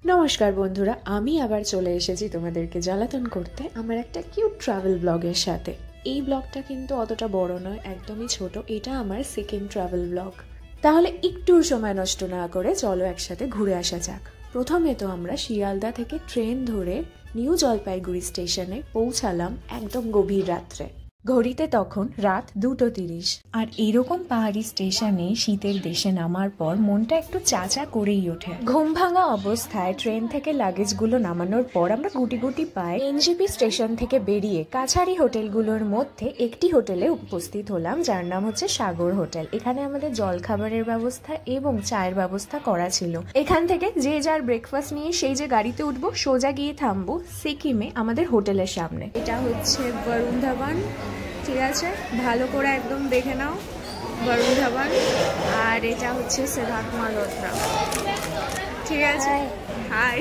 নমস্কার বন্ধুরা, আমি আবার চলে এসেছি তোমাদেরকে জ্বালাতন করতে আমার একটা কিউট ট্রাভেল ব্লগের সাথে। এই ব্লগটা কিন্তু অতটা বড় নয়, একদমই ছোট। এটা আমার সেকেন্ড ট্রাভেল ব্লগ। তাহলে একটু সময় নষ্ট না করে চলো একসাথে ঘুরে আসা যাক। প্রথমে তো আমরা শিয়ালদা থেকে ট্রেন ধরে নিউ জলপাইগুড়ি স্টেশনে পৌঁছালাম একদম গভীর রাত্রে। ঘড়িতে তখন রাত 2:30। আর এইরকম পাহাড়ি স্টেশনে শীতের দেশে নামার পর মনটা একটু চাচা করেই ওঠে। ঘুম ভাঙা অবস্থায় ট্রেন থেকে লাগেজগুলো নামানোর পর আমরা গুটি গুটি পায়ে এনজেপি স্টেশন থেকে বেরিয়ে কাছারি হোটেলগুলোর মধ্যে একটি হোটেলে উপস্থিত হলাম, যার নাম হচ্ছে সাগর হোটেল। এখানে আমাদের জলখাবারের ব্যবস্থা এবং চায়ের ব্যবস্থা করা ছিল। এখান থেকে যে যার ব্রেকফাস্ট নিয়ে সেই যে গাড়িতে উঠবো, সোজা গিয়ে থামবো সিকিমে আমাদের হোটেলের সামনে। এটা হচ্ছে বরুণ ধাবান, ঠিক আছে, ভালো করে একদম দেখে নাও, বরুণ ধাবান। আর এটা হচ্ছে সিদ্ধার্থ মালহোত্রা, ঠিক আছে। হাই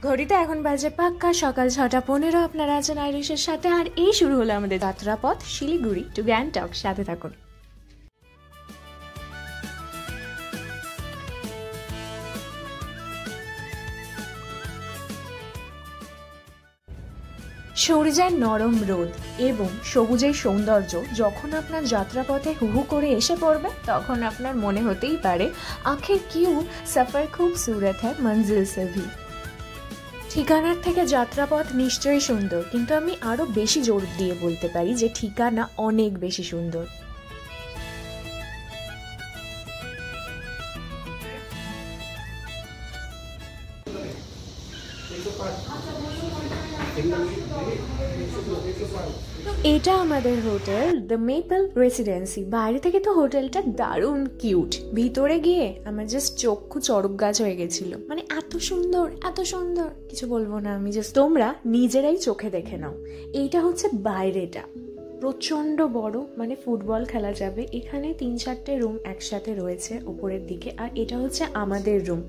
ঘড়িতে এখন বাজে পাক্কা সকাল 6:15। আপনারা আছেন আইরিশের সাথে, আর এই শুরু হলো আমাদের যাত্রাপথ শিলিগুড়ি টু গ্যাংটক। সাথে থাকুন। সূর্যের নরম রোদ এবং সবুজের সৌন্দর্য যখন আপনার যাত্রাপথে হুহু করে এসে পড়বে, তখন আপনার মনে হতেই পারে আখির কিউ সফর খুবসুরত হ্যায় মঞ্জিল সে ভি। ঠিকানার থেকে যাত্রাপথ নিশ্চয়ই সুন্দর, কিন্তু আমি আরো বেশি জোর দিয়ে বলতে পারি যে ঠিকানা অনেক বেশি সুন্দর। এটা আমাদের হোটেল দ্য মেপল রেসিডেন্সি। বাইরে থেকে তো হোটেলটা দারুণ কিউট, ভিতরে গিয়ে আমার জাস্ট চক্ষু চড়ক গাছ হয়ে গেছিল। মানে এত সুন্দর, এত সুন্দর, কিছু বলবো না আমি, জাস্ট তোমরা নিজেরাই চোখে দেখে নাও। এইটা হচ্ছে বাইরেটা, প্রচণ্ড বড়, মানে ফুটবল খেলা যাবে। এখানে 3-4টে রুম একসাথে রয়েছে উপরের দিকে। আর এটা হচ্ছে আমাদের রুম।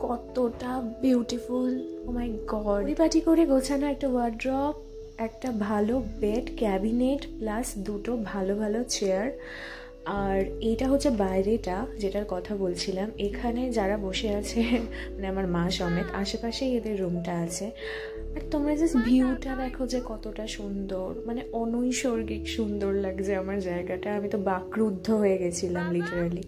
কতটা বিউটিফুল, ও মাই গড। পরিপাটি করে গোছানো একটা ওয়ার্ড্রপ, একটা ভালো বেড, ক্যাবিনেট, প্লাস 2টো ভালো ভালো চেয়ার। আর এইটা হচ্ছে বাইরেটা, যেটার কথা বলছিলাম। এখানে যারা বসে আছে, মানে আমার মা সমেত, আশেপাশেই এদের রুমটা আছে। আর তোমরা জাস্ট ভিউটা দেখো যে কতটা সুন্দর, মানে অনৈসর্গিক সুন্দর লাগছে আমার জায়গাটা। আমি তো বাকরুদ্ধ হয়ে গেছিলাম লিটারালি।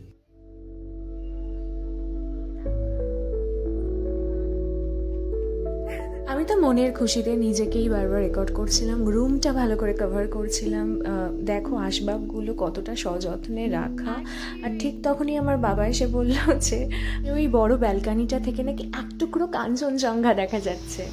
আমি তো মনের খুশিতে নিজেকেই বারবার রেকর্ড করছিলাম, রুমটা ভালো করে কভার করছিলাম। দেখো আসবাবগুলো কতটা সযত্নে রাখা। আর ঠিক তখনই আমার বাবা এসে বলল যে ওই বড় ব্যালকানিটা থেকে নাকি এক টুকরো কাঞ্চনজঙ্ঘা দেখা যাচ্ছে।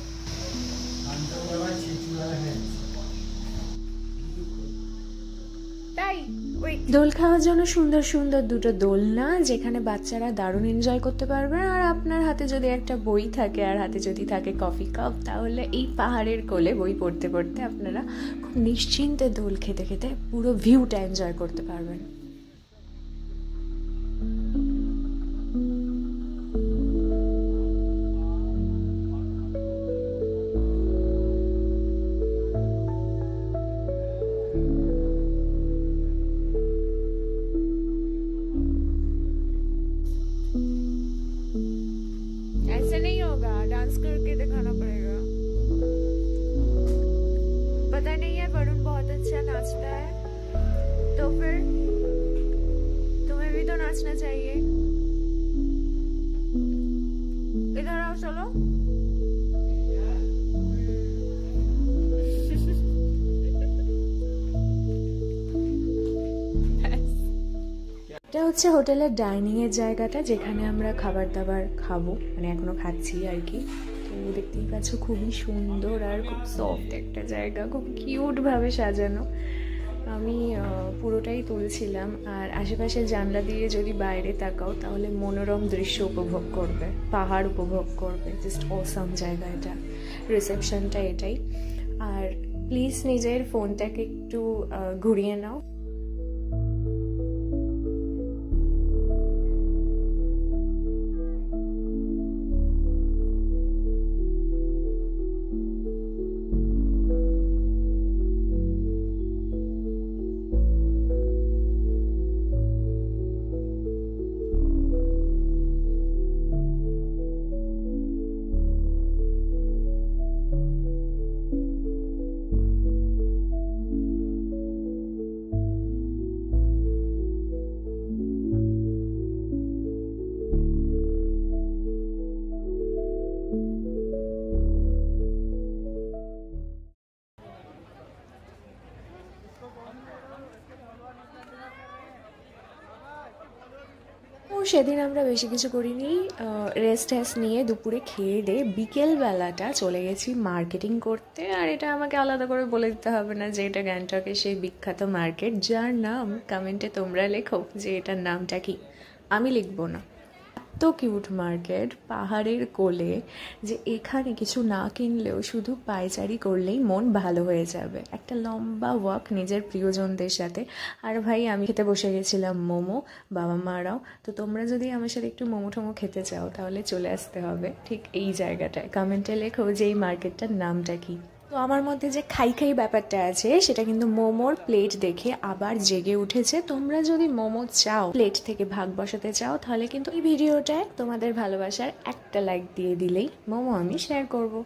দোল খাওয়ার জন্য সুন্দর সুন্দর 2টো দোলনা, যেখানে বাচ্চারা দারুণ এনজয় করতে পারবে। আর আপনার হাতে যদি একটা বই থাকে আর হাতে যদি থাকে কফি কাপ, তাহলে এই পাহাড়ের কোলে বই পড়তে পড়তে আপনারা খুব নিশ্চিন্তে দোল খেতে খেতে পুরো ভিউটা এনজয় করতে পারবেন। ऐसे नहीं होगा, डांस करके दिखाना पड़ेगा। पता नहीं है, वरुण बहुत अच्छा नाचता है, तो फिर तुम्हें भी तो नाचना चाहिए। इधर आओ, चलो। এটা হচ্ছে হোটেলের ডাইনিং এর জায়গাটা, যেখানে আমরা খাবার দাবার খাবো, মানে এখনো খাচ্ছি আর কি। তো দেখতেই পাচ্ছ খুবই সুন্দর আর খুব সফট একটা জায়গা, খুব কিউট ভাবে সাজানো। আমি পুরোটাই তুলছিলাম। আর আশেপাশে জানলা দিয়ে যদি বাইরে তাকাও, তাহলে মনোরম দৃশ্য উপভোগ করবে, পাহাড় উপভোগ করবে। জাস্ট অসাম জায়গা এটা। রিসেপশনটা এটাই। আর প্লিজ নিজের ফোনটাকে একটু ঘুরিয়ে নাও। সেদিন আমরা বেশি কিছু করিনি, রেস্ট নিয়ে দুপুরে খেয়ে দিয়ে বিকেলবেলাটা চলে গেছি মার্কেটিং করতে। আর এটা আমাকে আলাদা করে বলে দিতে হবে না যে এটা গ্যাংটকের সেই বিখ্যাত মার্কেট, যার নাম কমেন্টে তোমরা লেখো যে এটার নামটা কি, আমি লিখবো না। এত কিউট মার্কেট পাহাড়ের কোলে, যে এখানে কিছু না কিনলেও শুধু পায়চারি করলেই মন ভালো হয়ে যাবে। একটা লম্বা ওয়াক নিজের প্রিয়জনদের সাথে। আর ভাই আমি খেতে বসে গেছিলাম মোমো, বাবা মারাও। তো তোমরা যদি আমার সাথে একটু মোমো টোমো খেতে চাও তাহলে চলে আসতে হবে ঠিক এই জায়গাটায়। কমেন্টে লেখো যে এই মার্কেটটার নামটা কি। তো আমার মধ্যে যে খাই ব্যাপারটা আছে সেটা কিন্তু মোমোর প্লেট দেখে আবার জেগে উঠেছে। তোমরা যদি মোমো চাও, প্লেট থেকে ভাগ বসাতে চাও, তাহলে কিন্তু এই ভিডিওটায় তোমাদের ভালোবাসার একটা লাইক দিয়ে দিলেই মোমো আমি শেয়ার করব।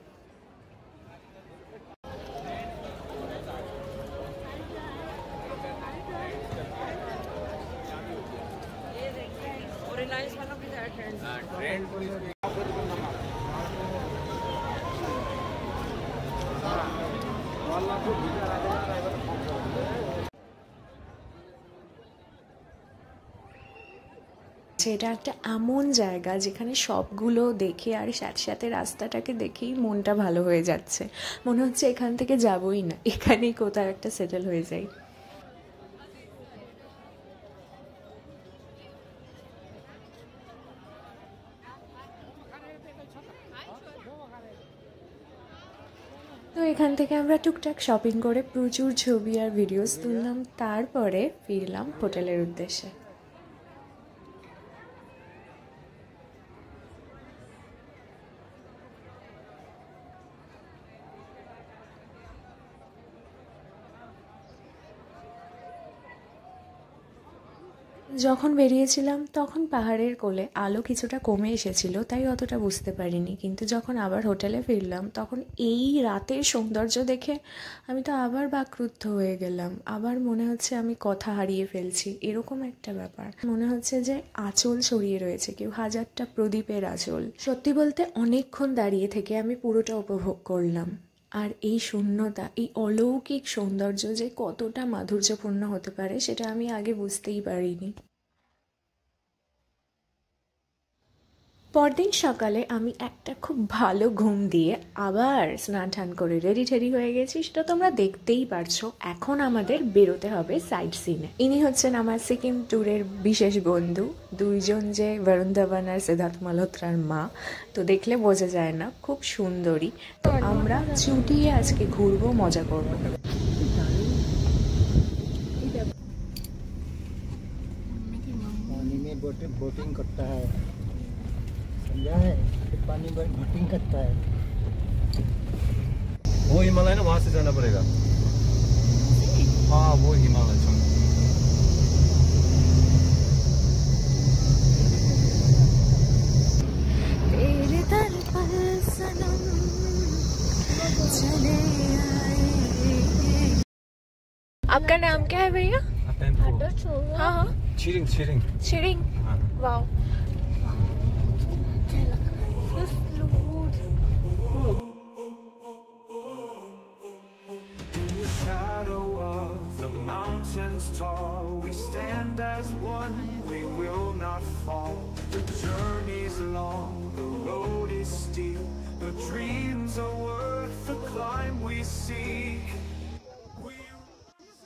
এটা একটা এমন জায়গা যেখানে সবগুলো দেখে আর সাথে সাথে রাস্তাটাকে দেখেই মনটা ভালো হয়ে যাচ্ছে। মনে হচ্ছে এখান থেকে যাবই না, এখানেই কোথাও একটা সেটেল হয়ে যাই। তো এখান থেকে আমরা টুকটাক শপিং করে প্রচুর ছবি আর ভিডিওস তুললাম, তারপরে ফিরলাম হোটেলের উদ্দেশ্যে। যখন বেরিয়েছিলাম তখন পাহাড়ের কোলে আলো কিছুটা কমে এসেছিল, তাই অতটা বুঝতে পারিনি। কিন্তু যখন আবার হোটেলে ফিরলাম তখন এই রাতের সৌন্দর্য দেখে আমি তো আবার বাকরুদ্ধ হয়ে গেলাম। আবার মনে হচ্ছে আমি কথা হারিয়ে ফেলছি, এরকম একটা ব্যাপার। মনে হচ্ছে যে আঁচল ছড়িয়ে রয়েছে, কেউ হাজারটা প্রদীপের আঁচল। সত্যি বলতে অনেকক্ষণ দাঁড়িয়ে থেকে আমি পুরোটা উপভোগ করলাম। আর এই শূন্যতা, এই অলৌকিক সৌন্দর্য যে কতটা মাধুর্যপূর্ণ হতে পারে সেটা আমি আগে বুঝতেই পারিনি। পরদিন সকালে আমি একটা খুব ভালো ঘুম দিয়ে আবার স্নান টান করে রেডি হয়ে গেছি, সেটা তোমরা দেখতেই পারছো। এখন আমাদের বেরোতে হবে সাইট সিনে। ইনি হচ্ছেন আমার সিকিম ট্যুরের বিশেষ বন্ধু, দুইজন যে বরুণ ধাওয়ান আর সিদ্ধার্থ মালহোত্রার মা। তো দেখলে বোঝা যায় না, খুব সুন্দরী। তো আমরা চুটিয়ে আজকে ঘুরবো, মজা করবো। बोटिंग करता है, समझा है? पानी में बोटिंग करता है। वो हिमालय ना, वहाँ से जाना पड़ेगा। हाँ वो हिमालय चल। तेरे दर पर सनम चले आए। आपका नाम क्या है भैया? हाँ हाँ, चिरिंग चिरिंग शिरिंग। Wow, shadow of the mountains tall, we stand as one, we will not fall. The journey's long, the road is steep, the dreams are worth the climb we seek.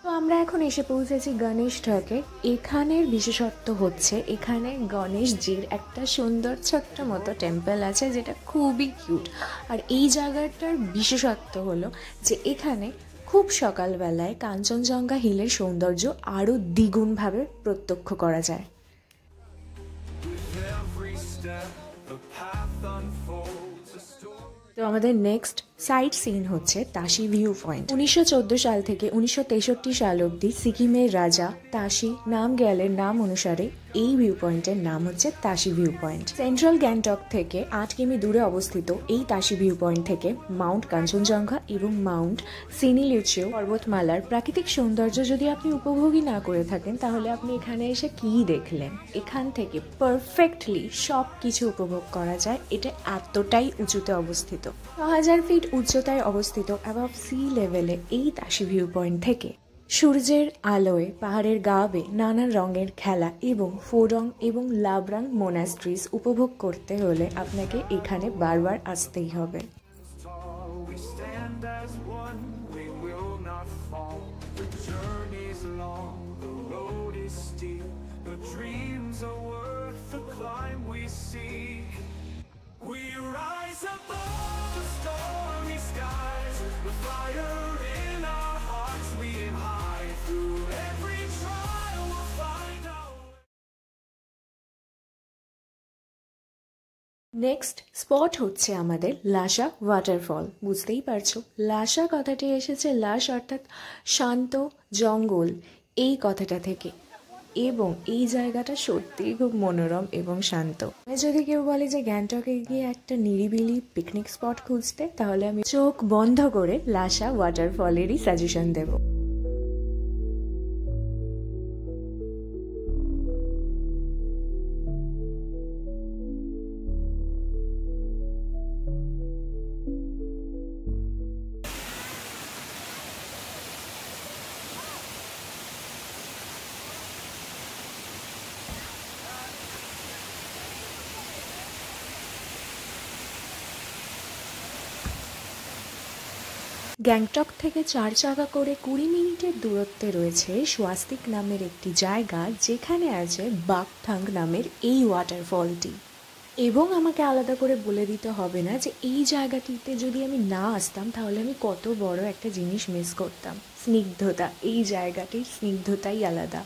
তো আমরা এখন এসে পৌঁছেছি গণেশ ঢকে। এখানের বিশেষত্ব হচ্ছে এখানে গণেশজির একটা সুন্দর ছোট্ট মতো টেম্পল আছে, যেটা খুবই কিউট। আর এই জায়গাটার বিশেষত্ব হলো যে এখানে খুব সকালবেলায় কাঞ্চনজঙ্ঘা হিলের সৌন্দর্য আরও দ্বিগুণভাবে প্রত্যক্ষ করা যায়। তো আমাদের নেক্সট সাইট সিন হচ্ছে তাশি ভিউ পয়েন্ট। 1914 সাল থেকে 1963 সাল অবধি সিকিমের রাজা তাশি নামগ্যালের নাম অনুসারে এই ভিউ পয়েন্টের নাম হচ্ছে Tashi view point. Central Gangtok থেকে 8 কিমি দূরে অবস্থিত এই তাশি ভিউ পয়েন্ট থেকে মাউন্ট কাঞ্চনজঙ্ঘা এবং মাউন্ট সিনিলিউচিও পর্বতমালার প্রাকৃতিক সৌন্দর্য যদি আপনি উপভোগই না করে থাকেন তাহলে আপনি এখানে এসে কী দেখলেন। এখান থেকে পারফেক্টলি সব কিছু উপভোগ করা যায়। এটা এতটাই উঁচুতে অবস্থিত, 6000 ফিট উচ্চতায় অবস্থিত অ্যাবভ সি লেভেলে এই তাশি ভিউ পয়েন্ট থেকে সূর্যের আলোয় পাহাড়ের গা বেয়ে নানা রঙের খেলা এবং ফোরং এবং লাবরাং মোনাস্ট্রিজ উপভোগ করতে হলে আপনাকে এখানে বারবার আসতেই হবে। Tall, we stand as one, we will not fall. The journey's long, the road is steep, the dreams are worth the climb we seek. We rise above the stormy skies, the fire in our hearts we hide. Through every trial we'll find our way. Next spot হচ্ছে আমাদের Lhasa waterfall. বুঝতেই পারছো, লাসা কথাটি এসেছে লাস অর্থাৎ শান্ত জঙ্গল এই কথাটা থেকে, এবং এই জায়গাটা সত্যিই খুব মনোরম এবং শান্ত। যদি কেউ বলে যে গ্যাংটকে গিয়ে একটা নিরিবিলি পিকনিক স্পট খুঁজতে, তাহলে আমি চোখ বন্ধ করে লাসা ওয়াটারফলেরই সাজেশন দেব। গ্যাংটক থেকে 4 চাকা করে 20 মিনিটের দূরত্বে রয়েছে স্বাস্তিক নামের একটি জায়গা, যেখানে আছে বাকথাং নামের এই ওয়াটারফলটি। এবং আমাকে আলাদা করে বলে দিতে হবে না যে এই জায়গাটিতে যদি আমি না আসতাম তাহলে আমি কত বড় একটা জিনিস মিস করতাম। স্নিগ্ধতা, এই জায়গাটির স্নিগ্ধতাই আলাদা।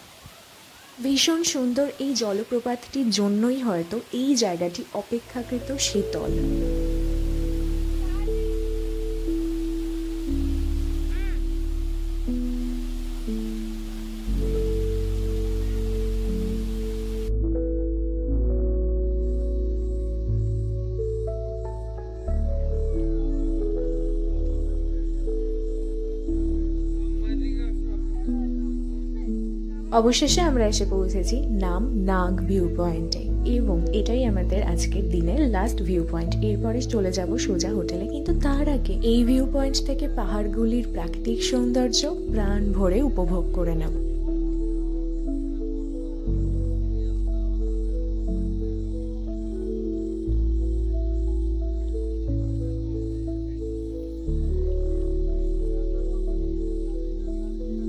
ভীষণ সুন্দর এই জলপ্রপাতটির জন্যই হয়তো এই জায়গাটি অপেক্ষাকৃত শীতল। অবশেষে আমরা এসে পৌঁছেছি নাম নাগ ভিউ পয়েন্টে, এবং এটাই আমাদের আজকের দিনের লাস্ট ভিউ পয়েন্ট। এরপরে চলে যাব সোজা হোটেলে, কিন্তু তার আগে এই ভিউ পয়েন্ট থেকে পাহাড়গুলির প্রাকৃতিক সৌন্দর্য প্রাণ ভরে উপভোগ করে নেব।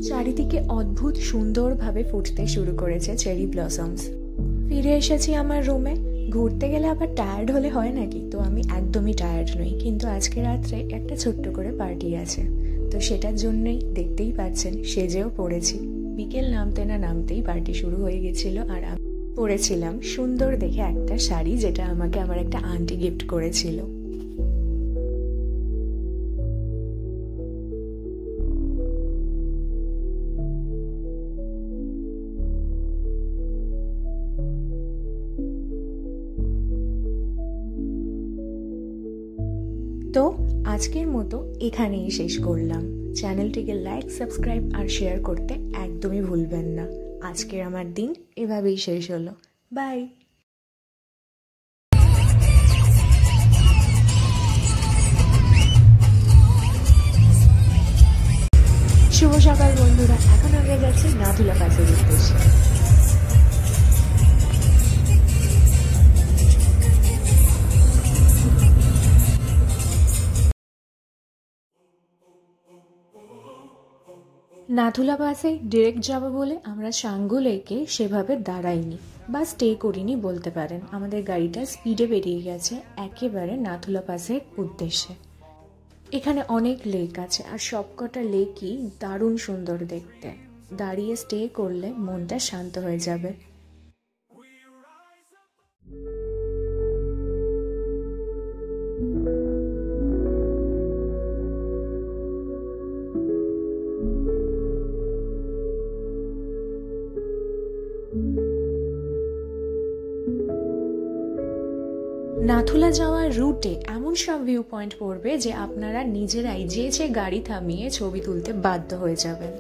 চারিদিকে অদ্ভুত সুন্দরভাবে ফুটতে শুরু করেছে চেরি ব্লসমস। ফিরে এসেছি আমার রুমে। ঘুরতে গেলে আবার টায়ার্ড হলে হয় নাকি? তো আমি একদমই টায়ার্ড নই, কিন্তু আজকে রাত্রে একটা ছোট্ট করে পার্টি আছে, তো সেটার জন্যই দেখতেই পাচ্ছেন সেজেও পড়েছি। বিকেল নামতে না নামতেই পার্টি শুরু হয়ে গেছিল, আর আমি পরেছিলাম সুন্দর দেখে একটা শাড়ি, যেটা আমাকে আমার একটা আন্টি গিফট করেছিল। তো আজকের মতো এখানেই শেষ করলাম। চ্যানেলটিকে লাইক, সাবস্ক্রাইব আর শেয়ার করতে একদমই ভুলবেন না। আজকের আমার দিন এভাবেই শেষ হলো। বাই। শুভ সকাল বন্ধুরা, এখন আমরা যাচ্ছি নাথুলা পাসের উদ্দেশ্যে। নাথুলা পাসে ডিরেক্ট যাব বলে আমরা সাঙ্গু লেকে সেভাবে দাঁড়াইনি বা স্টে করিনি বলতে পারেন। আমাদের গাড়িটা স্পিডে বেরিয়ে গেছে একেবারে নাথুলা পাসের উদ্দেশ্যে। এখানে অনেক লেক আছে, আর সবকটা লেকই দারুণ সুন্দর দেখতে। দাঁড়িয়ে স্টে করলে মনটা শান্ত হয়ে যাবে। নাথুলা যাওয়ার রুটে এমন সব ভিউ পয়েন্ট পড়বে যে আপনারা নিজেরাই যেচে গাড়ি থামিয়ে ছবি তুলতে বাধ্য হয়ে যাবেন।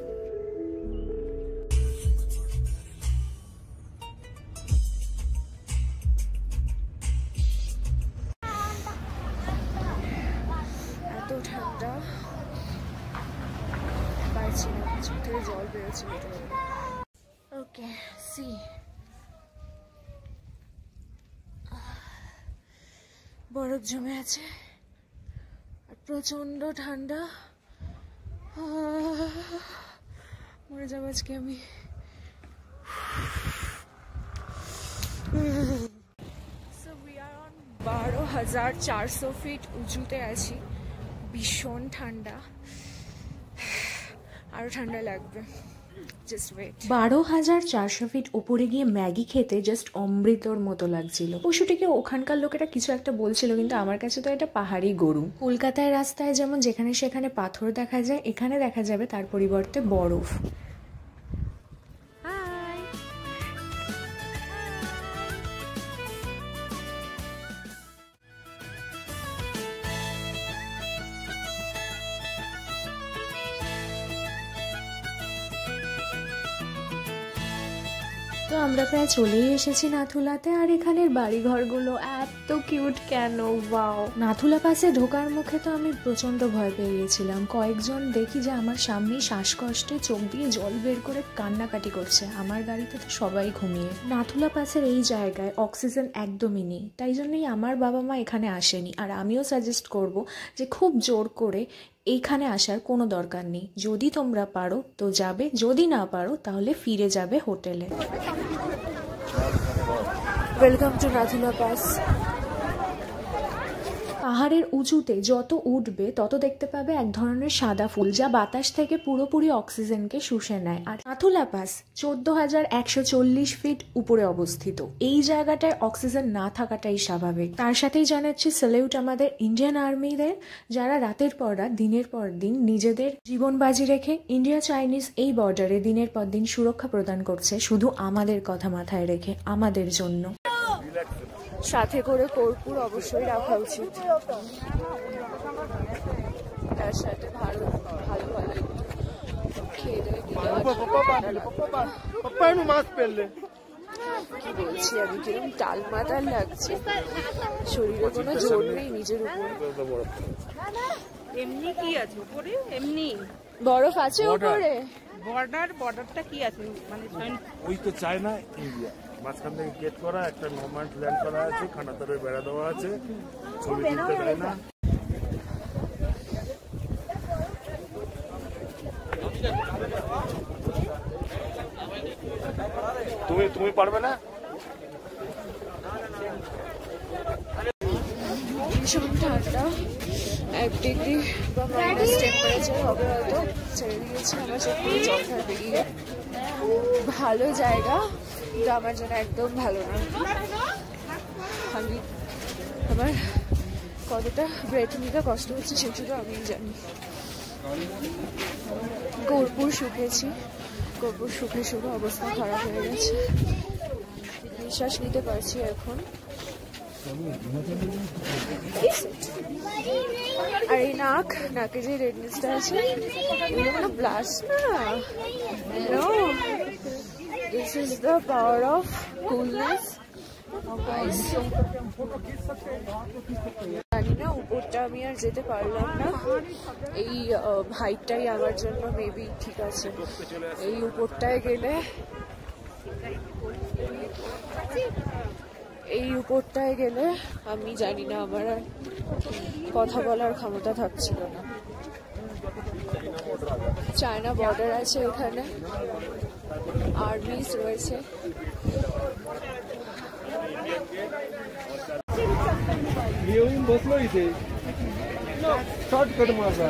এত ঠান্ডা, পারছি না। থেকে জল বেরোচ্ছে। ওকে, সি বরফ জমে আছে আর প্রচন্ড ঠান্ডা। মরে যাবো আজকে আমি। 12,400 ফিট উঁচুতে আছি। ভীষণ ঠান্ডা, আরো ঠান্ডা লাগবে। 12,400 ফিট উপরে গিয়ে ম্যাগি খেতে জাস্ট অমৃতর মতো লাগছিল। পশুটিকে ওখানকার লোকেরা কিছু একটা বলছিল, কিন্তু আমার কাছে তো এটা পাহাড়ি গরু। কলকাতার রাস্তায় যেমন যেখানে সেখানে পাথর দেখা যায়, এখানে দেখা যাবে তার পরিবর্তে বরফ। তো আমরা প্রায় চলেই এসেছি নাথুলাতে। আর এখানের বাড়িঘরগুলো এত কিউট কেন, ওয়াও। নাথুলা পাসে ঢোকার মুখে তো আমি প্রচন্ড ভয় পেয়ে গেছিলাম। কয়েকজন দেখি যে আমার সামনেই শ্বাসকষ্টে চোখ দিয়ে জল বের করে কান্নাকাটি করছে। আমার গাড়িতে তো সবাই ঘুমিয়ে। নাথুলা পাসের এই জায়গায় অক্সিজেন একদমই নেই, তাই জন্যই আমার বাবা মা এখানে আসেনি। আর আমিও সাজেস্ট করব যে খুব জোর করে এইখানে আসার কোনো দরকার নেই। যদি তোমরা পারো তো যাবে, যদি না পারো তাহলে ফিরে যাবে হোটেলে। Welcome to Nathula pass. পাহাড়ের উঁচুতে যত উঠবে তত দেখতে পাবে এক ধরনের সাদা ফুল, যা বাতাস থেকে পুরোপুরি অক্সিজেনকে শুষে নেয়। আর নাথুলা পাস 14,140 ফিট উপরে অবস্থিত। এই জায়গাটায় অক্সিজেন না থাকাটাই স্বাভাবিক। তার সাথেই জানাচ্ছি স্যালিউট আমাদের ইন্ডিয়ান আর্মিদের, যারা রাতের পর রাত দিনের পর দিন নিজেদের জীবন বাজি রেখে ইন্ডিয়া চাইনিজ এই বর্ডারে দিনের পর দিন সুরক্ষা প্রদান করছে, শুধু আমাদের কথা মাথায় রেখে, আমাদের জন্য। সাথে করে কর্পূর অবশ্যই রাখা উচিত, তার সাথে ভালো ভালো খেয়ে দেয়। কি বলছি আমি, কিরকম টালমাটাল লাগছে, শরীরে কোনো জোর নেই নিজের উপর। এমনি কি আছে উপরে? এমনি বরফ আছে উপরে? বর্ডারটা কি আছে মানে? ওই তো চায়না ইন্ডিয়া মাঝখান থেকে গেট করা, একটা নোম্যান্স ল্যান্ড করা আছে, খানাতরে বেড়া দেওয়া আছে, ছবি তুলতে দেয় না। তুমি পারবে না? ভীষণ ঠান্ডা, 1 ডিগ্রি বা মাইনাস টেম্পারেচার হবে হয়তো। ছেড়ে দিয়েছি আমার চোখে জল বেরিয়ে। ভালো জায়গা, কিন্তু আমার জন্য একদম ভালো না। আমার কতটা ব্রেথ নিতে কষ্ট হচ্ছে সে শুধু আমি জানি। কর্পূর শুকেছি, কর্পূর শুকে শুকে অবস্থা খারাপ হয়ে গেছে। নিঃশ্বাস নিতে পারছি এখন। আর এই নাকে যে রেডনেসটা আছে, এগুলো কোনো ব্লাস্ট না। No, this is the power of coolness. জানি না উপরটা আমি আর যেতে পারলাম না। এই হাইটটাই আমার জন্য মেবি ঠিক আছে। এই উপরটায় গেলে আমি জানি না, আমার আর কথা বলার ক্ষমতা থাকছিল না। চায়না বর্ডার আছে এখানে, আর্মিস রয়েছে। बसलो इथे शॉर्टकट माझा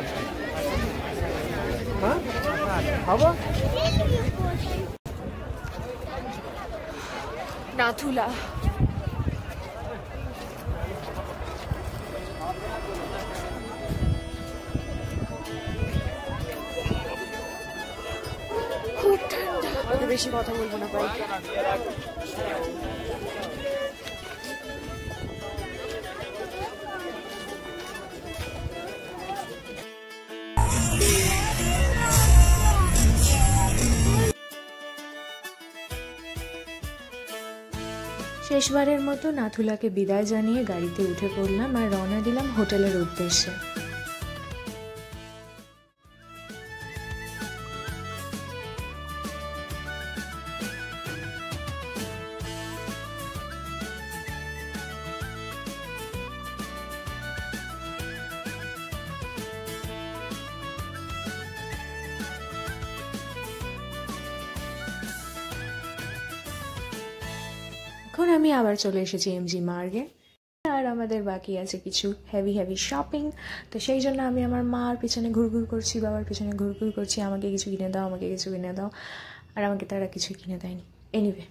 हा हवा नाथुला খুব ঠান্ডা, ওকে বেশি কথা বলবো না ভাই। শেষবারের মতো নাথুলাকে বিদায় জানিয়ে গাড়িতে উঠে পড়লাম আর রওনা দিলাম হোটেলের উদ্দেশ্যে। এখন আমি আবার চলে এসেছি এমজি মার্গে, আর আমাদের বাকি আছে কিছু হেভি শপিং। তো সেই জন্য আমি আমার মার পিছনে ঘুরঘুর করছি, বাবার পিছনে ঘুরঘুর করছি, আমাকে কিছু কিনে দাও, আমাকে কিছু কিনে দাও, আর আমাকে তারা কিছুই কিনে দেয়নি। Anyway,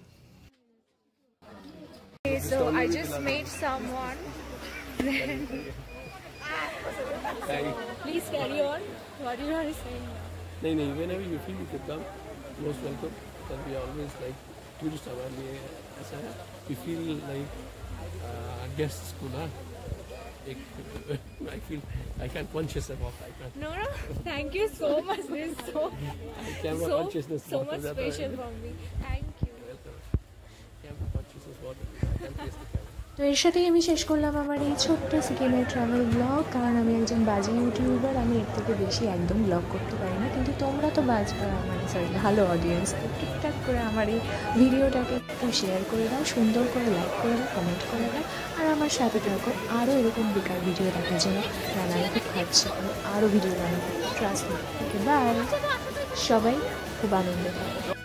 So I just met someone. Please carry on. What you are saying now? नहीं, whenever you feel you can come, most welcome. And we are always like tourist हमारे लिए ऐसा है, we feel like guests को ना एक I feel I can't conscious about I can't. No, thank you so much. This is Camera consciousness so बहुत much ज़्यादा special है। for me. Thank you. Welcome. Camera consciousness बहुत है। I can't face the camera. তো এর সাথেই আমি শেষ করলাম আমার এই ছোট্ট সিকিমের ট্রাভেল ব্লগ। কারণ আমি একজন বাজে ইউটিউবার, আমি এর থেকে বেশি একদম ব্লগ করতে পারি না। কিন্তু তোমরা তো ভালো অডিয়েন্স, তো ঠিকঠাক করে আমার এই ভিডিওটাকে একটু শেয়ার করে দাও, সুন্দর করে লাইক করে দাও, কমেন্ট করে দাও, আর আমার সাথে থাকো আরও এরকম বেকার ভিডিও দেখার জন্য। কারণ আমি খুব খাচ্ছি, আরও ভিডিও বানাবো, ট্রাস্ট মি। Okay, by. সবাই খুব আনন্দ পাবে।